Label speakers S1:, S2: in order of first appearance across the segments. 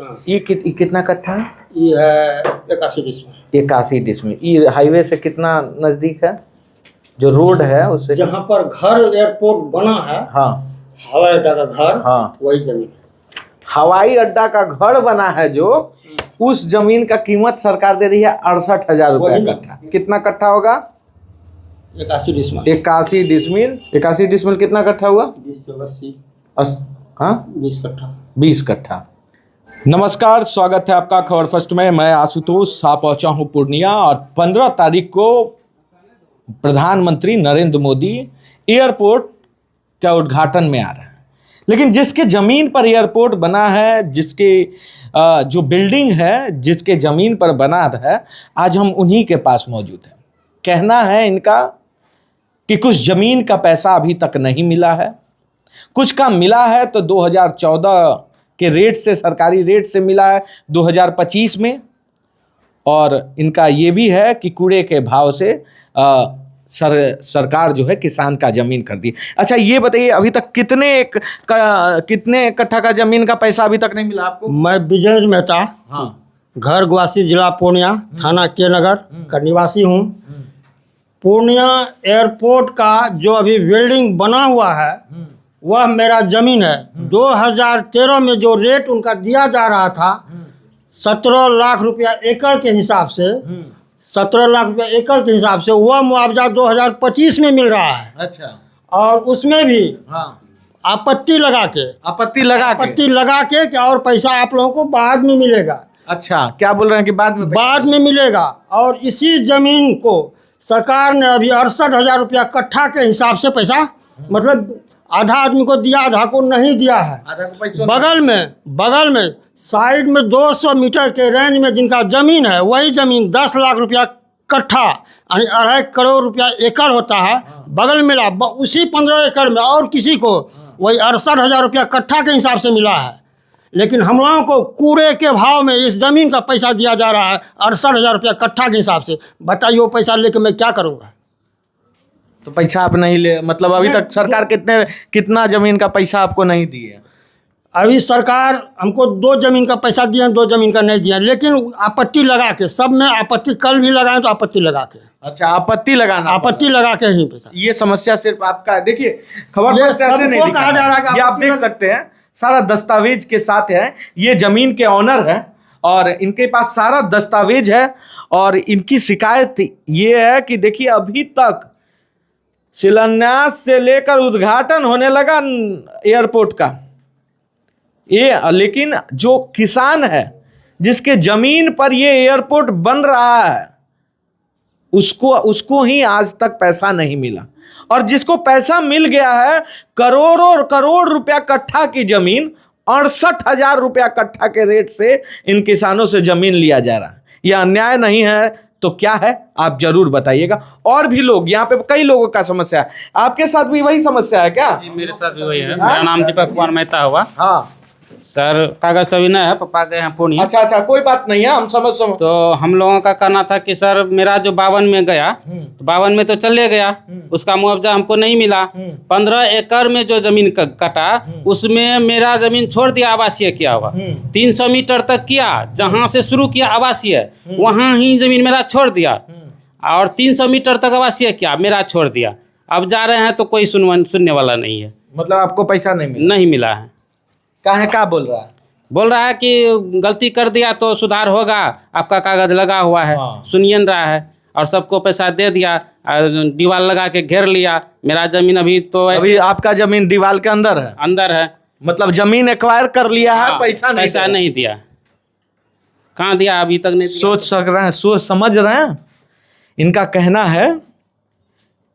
S1: हाँ।
S2: ये कितना कट्ठा है?
S1: ये है 81 डिसमिल।
S2: 81 डिसमिल। ये हाईवे से कितना नजदीक है? जो रोड है उससे?
S1: जहाँ पर घर एयरपोर्ट बना है,
S2: हाँ,
S1: हवाई अड्डा का घर,
S2: हाँ,
S1: वही जमीन।
S2: हवाई अड्डा का घर बना है जो, उस जमीन का कीमत सरकार दे रही है 68,000 रुपया कट्ठा। कितना कट्ठा होगा?
S1: 81 डिसमिल।
S2: 81 डिसमिल। 81 डिसमिल कितना कट्ठा हुआ?
S1: 20
S2: हाँ,
S1: 20 कट्ठा।
S2: 20 कट्ठा। नमस्कार, स्वागत है आपका खबर फर्स्ट में। मैं आशुतोष सा पहुंचा हूं पूर्णिया और 15 तारीख को प्रधानमंत्री नरेंद्र मोदी एयरपोर्ट का उद्घाटन में आ रहे हैं। लेकिन जिसके ज़मीन पर एयरपोर्ट बना है, जिसके जो बिल्डिंग है जिसके ज़मीन पर बना है, आज हम उन्हीं के पास मौजूद हैं। कहना है इनका कि कुछ ज़मीन का पैसा अभी तक नहीं मिला है, कुछ का मिला है तो 2014 के रेट से, सरकारी रेट से मिला है 2025 में। और इनका ये भी है कि कूड़े के भाव से सरकार जो है किसान का ज़मीन खरीदी। अच्छा, ये बताइए अभी तक कितने कट्ठा का ज़मीन का पैसा अभी तक नहीं मिला आपको?
S1: मैं विजय मेहता,
S2: हाँ,
S1: घर ग्वासी, जिला पूर्णिया, थाना के नगर का निवासी हूँ। पूर्णिया एयरपोर्ट का जो अभी बिल्डिंग बना हुआ है वह मेरा ज़मीन है। 2013 में जो रेट उनका दिया जा रहा था 17 लाख रुपया एकड़ के हिसाब से, 17 लाख रुपया एकड़ के हिसाब से वह मुआवजा 2025 में मिल रहा है।
S2: अच्छा,
S1: और उसमें भी
S2: हाँ,
S1: आपत्ति लगा के कि और पैसा आप लोगों को बाद में मिलेगा।
S2: अच्छा, क्या बोल रहे हैं कि बाद में
S1: मिलेगा। और इसी ज़मीन को सरकार ने अभी 68,000 रुपया कट्ठा के हिसाब से पैसा, मतलब आधा आदमी को दिया, आधा को नहीं दिया है। बगल में साइड में 200 मीटर के रेंज में जिनका ज़मीन है, वही ज़मीन 10 लाख रुपया कट्ठा, यानी 2.5 करोड़ रुपया एकड़ होता है। बगल में मिला उसी 15 एकड़ में और किसी को वही 68,000 रुपया कट्ठा के हिसाब से मिला है। लेकिन हम लोगों को कूड़े के भाव में इस ज़मीन का पैसा दिया जा रहा है 68,000 रुपया कट्ठा के हिसाब से। बताइए वो पैसा लेके मैं क्या करूँगा?
S2: तो पैसा आप नहीं ले, मतलब अभी तक सरकार कितना ज़मीन का पैसा आपको नहीं दी है?
S1: अभी सरकार हमको 2 ज़मीन का पैसा दिया, 2 ज़मीन का नहीं दिया। लेकिन आपत्ति लगा के, सब में आपत्ति, कल भी लगाएं तो आपत्ति लगा के।
S2: अच्छा, आपत्ति लगा के
S1: ही पैसा।
S2: ये समस्या सिर्फ आपका है। देखिए, खबर ऐसे नहीं
S1: कहा जा रहा है।
S2: ये आप देख सकते हैं, सारा दस्तावेज के साथ है। ये ज़मीन के ऑनर है और इनके पास सारा दस्तावेज है। और इनकी शिकायत ये है कि देखिए, अभी तक शिलान्यास से लेकर उद्घाटन होने लगा एयरपोर्ट का, लेकिन जो किसान है जिसके जमीन पर ये एयरपोर्ट बन रहा है उसको ही आज तक पैसा नहीं मिला। और जिसको पैसा मिल गया है, करोड़ रुपया कट्ठा की जमीन, 68,000 रुपया कट्ठा के रेट से इन किसानों से जमीन लिया जा रहा है। यह अन्याय नहीं है तो क्या है? आप जरूर बताइएगा। और भी लोग, यहाँ पे कई लोगों का समस्या है। आपके साथ भी वही समस्या है क्या?
S3: जी, मेरे साथ भी वही है। मेरा नाम दीपक कुमार मेहता हुआ।
S2: हाँ
S3: सर, कागज तो अभी नहीं है, पापा गए हैं पूर्णिया।
S2: अच्छा, कोई बात नहीं है, हम समझ।
S3: तो हम लोगों का कहना था कि सर मेरा जो 52 में गया, तो 52 में तो चले गया, उसका मुआवजा हमको नहीं मिला। 15 एकड़ में जो जमीन कटा, उसमें मेरा जमीन छोड़ दिया, आवासीय किया हुआ। 300 मीटर तक किया, जहाँ से शुरू किया आवासीय, वहाँ ही जमीन मेरा छोड़ दिया। और 300 मीटर तक आवासीय किया, मेरा छोड़ दिया। अब जा रहे हैं तो कोई सुनने वाला नहीं है।
S2: मतलब आपको पैसा नहीं मिला
S3: है।
S2: क्या बोल रहा है?
S3: बोल रहा है कि गलती कर दिया तो सुधार होगा, आपका कागज लगा हुआ है।
S2: हाँ।
S3: सुनिए रहा है, और सबको पैसा दे दिया, दीवार लगा के घेर लिया। मेरा जमीन अभी
S2: आपका जमीन दीवार के अंदर है। मतलब जमीन एक्वायर कर लिया है।
S3: हाँ,
S2: पैसा
S3: नहीं दिया। कहाँ दिया? अभी तक नहीं दिया।
S2: सोच समझ रहे हैं। इनका कहना है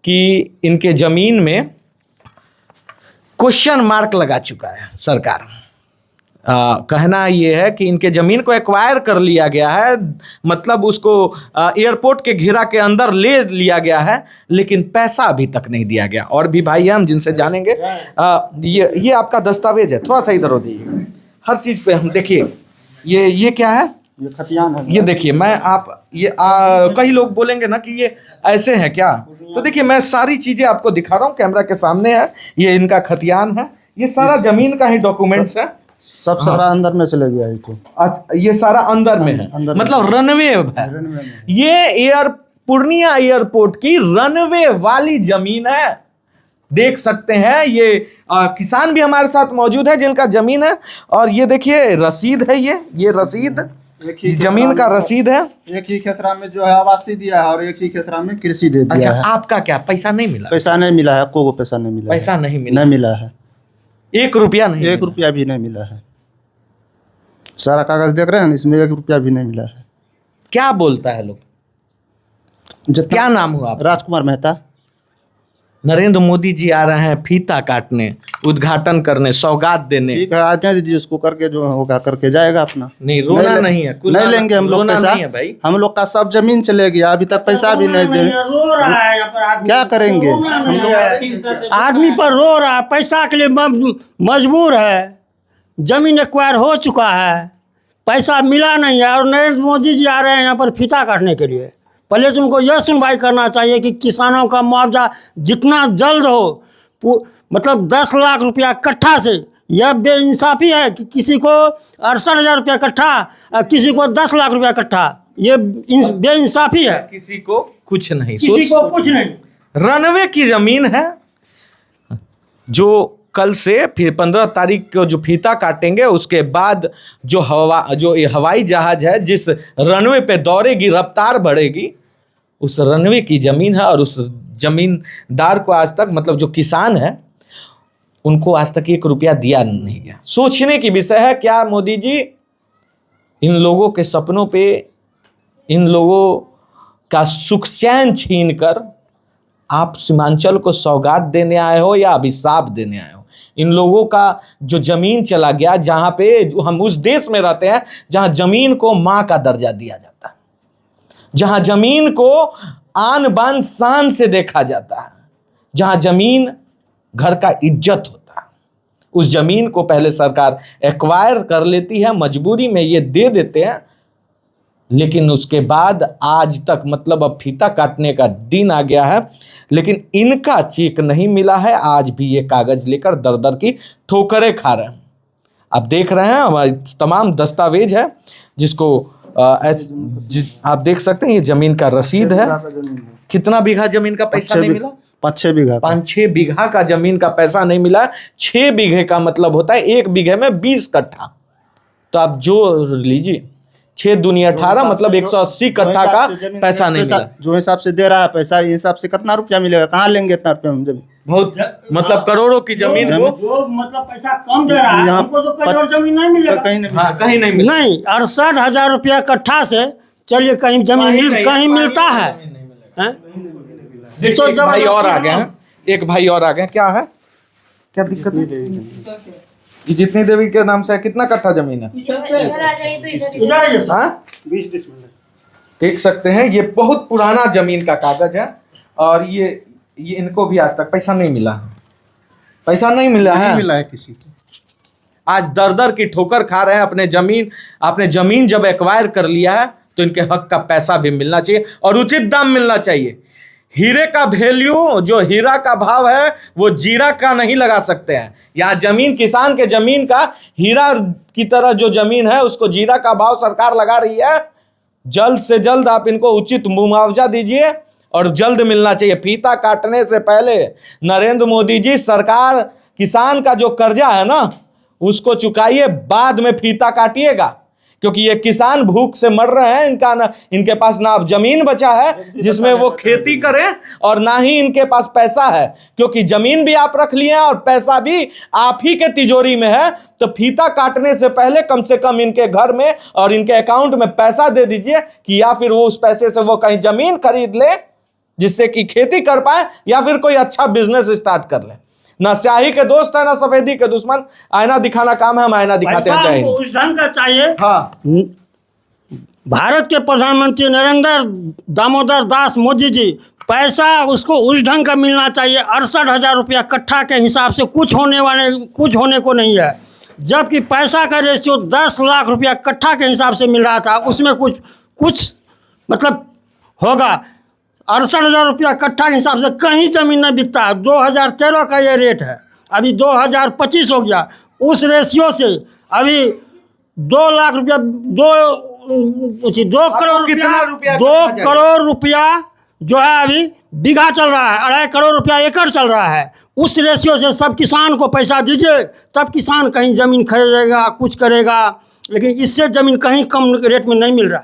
S2: कि इनके जमीन में क्वेश्चन मार्क लगा चुका है सरकार। कहना ये है कि इनके ज़मीन को एक्वायर कर लिया गया है, मतलब उसको एयरपोर्ट के घेरा के अंदर ले लिया गया है, लेकिन पैसा अभी तक नहीं दिया गया। और भी भाई हैं हम जिनसे जानेंगे। ये आपका दस्तावेज है, थोड़ा सा इधर हो जाइए। हर चीज़ पे हम देखिए, ये क्या है?
S1: ये खतियान है।
S2: ये देखिए, कई लोग बोलेंगे ना कि ये ऐसे हैं क्या, तो देखिए मैं सारी चीज़ें आपको दिखा रहा हूँ, कैमरा के सामने है। ये इनका खतियान है, ये सारा ज़मीन का ही डॉक्यूमेंट्स है।
S4: सब सारा अंदर में चले गया है तो।
S2: अच्छा, ये सारा अंदर में है,
S4: अंदर में।
S2: मतलब रनवे है। ये पूर्णिया एयरपोर्ट की रनवे वाली जमीन है, देख सकते हैं। ये किसान भी हमारे साथ मौजूद है जिनका जमीन है, और ये देखिए रसीद है, ये रसीद जमीन का रसीद है।
S4: एक ही खेसरा में जो है आवासीय दिया है और एक ही खेसरा में कृषि दे दिया
S2: अच्छा,
S4: है।
S2: आपका क्या पैसा नहीं मिला?
S4: पैसा नहीं मिला है, को पैसा नहीं मिला,
S2: पैसा नहीं मिला,
S4: नहीं मिला है,
S2: 1 रुपया नहीं,
S4: 1 रुपया भी नहीं मिला है। सारा कागज देख रहे हैं, इसमें 1 रुपया भी नहीं मिला है।
S2: क्या बोलता है लोग? क्या नाम हुआ आपका?
S4: राजकुमार मेहता।
S2: नरेंद्र मोदी जी आ रहे हैं फीता काटने, उद्घाटन करने, सौगात देने।
S4: ठीक है, आते दीजिए उसको, करके जो होगा करके जाएगा अपना।
S2: नहीं, रोना नहीं है,
S4: नहीं लेंगे हम लोग
S2: रोना
S4: पैसा,
S2: नहीं है भाई।
S4: हम लोग का सब जमीन चले गया, अभी तक पैसा भी नहीं दे।
S1: रो रहा है यहाँ पर आदमी,
S4: क्या करेंगे हम लोग?
S1: आदमी पर रो रहा है, पैसा के लिए मजबूर है। जमीन एक्वायर हो चुका है, पैसा मिला नहीं है, और नरेंद्र मोदी जी आ रहे हैं यहाँ पर फीता काटने के लिए। पहले तो उनको यह सुनवाई करना चाहिए कि किसानों का मुआवजा जितना जल्द हो, मतलब 10 लाख रुपया कट्ठा से। यह बेइंसाफ़ी है कि किसी को 68,000 रुपया कट्ठा और किसी को 10 लाख रुपया कट्ठा, ये बेइंसाफ़ी है।
S2: किसी को कुछ नहीं,
S1: किसी को कुछ नहीं।
S2: रनवे की जमीन है, जो कल से फिर 15 तारीख को जो फीता काटेंगे, उसके बाद जो हवाई जहाज है जिस रनवे पे दौड़ेगी, रफ्तार बढ़ेगी, उस रनवे की जमीन है। और उस जमींदार को आज तक, मतलब जो किसान है, उनको आज तक 1 रुपया दिया नहीं गया। सोचने की विषय है, क्या मोदी जी इन लोगों के सपनों पे, इन लोगों का सुख चैन छीन कर आप सीमांचल को सौगात देने आए हो या अभिशाप देने आए हो? इन लोगों का जो जमीन चला गया, जहाँ पे हम उस देश में रहते हैं जहाँ जमीन को माँ का दर्जा दिया जाता है, जहाँ जमीन को आन बान शान से देखा जाता है, जहाँ जमीन घर का इज्जत होता है, उस जमीन को पहले सरकार एक्वायर कर लेती है, मजबूरी में ये दे देते हैं, लेकिन उसके बाद आज तक, मतलब अब फीता काटने का दिन आ गया है, लेकिन इनका चेक नहीं मिला है। आज भी ये कागज लेकर दर दर की ठोकरें खा रहे हैं। आप देख रहे हैं तमाम दस्तावेज है, जिसको आप देख सकते हैं। ये जमीन का रसीद है। कितना बीघा जमीन का पैसा नहीं मिला?
S4: 5-6 बीघा,
S2: 5-6 बीघा का जमीन का पैसा नहीं मिला। 6 बीघे का मतलब होता है 1 बीघे में 20 कट्ठा। तो आप जो लीजिए, 6 दूनी 18, मतलब 180 कट्ठा का पैसा नहीं मिला।
S4: जो हिसाब से दे रहा है पैसा, ये हिसाब से कितना रुपया मिलेगा? कहाँ लेंगे इतना रुपया हम जमीन?
S2: बहुत, मतलब करोड़ों की जमीन को
S1: जो मतलब पैसा कम दे रहा है, हमको तो कोई और जमीन नहीं मिलेगा।
S4: कहीं नहीं
S2: हाँ, कहीं नहीं मिला।
S1: नहीं, 68,000 रुपया कट्ठा से चलिए कहीं जमीन कहीं मिलता है, हैं? तो
S2: एक भाई और आ गए हैं, एक भाई और आ गए। क्या है, क्या दिक्कत है? ये जितनी देवी के नाम से है, कितना कट्ठा जमीन है?
S1: इधर आइए सर।
S2: हाँ,
S4: 20 डिसमिल।
S2: देख सकते हैं, ये बहुत पुराना जमीन का कागज है, और ये इनको भी आज तक पैसा नहीं मिला, पैसा नहीं मिला है,
S4: नहीं मिला है किसी को।
S2: आज दर दर की ठोकर खा रहे हैं। अपने जमीन जब एक्वायर कर लिया है, तो इनके हक का पैसा भी मिलना चाहिए और उचित दाम मिलना चाहिए। हीरे का वैल्यू, जो हीरा का भाव है, वो जीरा का नहीं लगा सकते हैं। यहाँ जमीन, किसान के जमीन का हीरा की तरह जो जमीन है, उसको जीरा का भाव सरकार लगा रही है। जल्द से जल्द आप इनको उचित मुआवजा दीजिए और जल्द मिलना चाहिए। फीता काटने से पहले नरेंद्र मोदी जी, सरकार किसान का जो कर्जा है ना, उसको चुकाइए, बाद में फीता काटिएगा, क्योंकि ये किसान भूख से मर रहे हैं। इनके पास ना अब जमीन बचा है जिसमें वो खेती करें, और ना ही इनके पास पैसा है, क्योंकि जमीन भी आप रख लिए हैं और पैसा भी आप ही के तिजोरी में है। तो फीता काटने से पहले कम से कम इनके घर में और इनके अकाउंट में पैसा दे दीजिए, कि या फिर वो उस पैसे से वो कहीं जमीन खरीद ले, जिससे कि खेती कर पाए, या फिर कोई अच्छा बिजनेस स्टार्ट कर ले। ना स्याही के दोस्त है, ना सफेदी के दुश्मन। आईना दिखाना काम है, हम आईना दिखाते हैं।
S1: पैसा उस ढंग का चाहिए।
S2: हाँ,
S1: भारत के प्रधानमंत्री नरेंद्र दामोदर दास मोदी जी, पैसा उसको उस ढंग का मिलना चाहिए। 68,000 रुपया कट्ठा के हिसाब से कुछ होने को नहीं है, जबकि पैसा का रेशियो 10 लाख रुपया कट्ठा के हिसाब से मिल रहा था। उसमें कुछ मतलब होगा। 68,000 रुपया कट्ठा के हिसाब से कहीं ज़मीन नहीं बिकता है। 2013 का ये रेट है, अभी 2025 हो गया। उस रेशियो से अभी 2 लाख रुपया 2 करोड़
S2: कितना रुपया
S1: 2 करोड़ रुपया जो है अभी बीघा चल रहा है, 2.5 करोड़ रुपया एकड़ चल रहा है। उस रेशियो से सब किसान को पैसा दीजिए, तब किसान कहीं ज़मीन खरीदेगा, कुछ करेगा, लेकिन इससे ज़मीन कहीं कम रेट में नहीं मिल रहा है।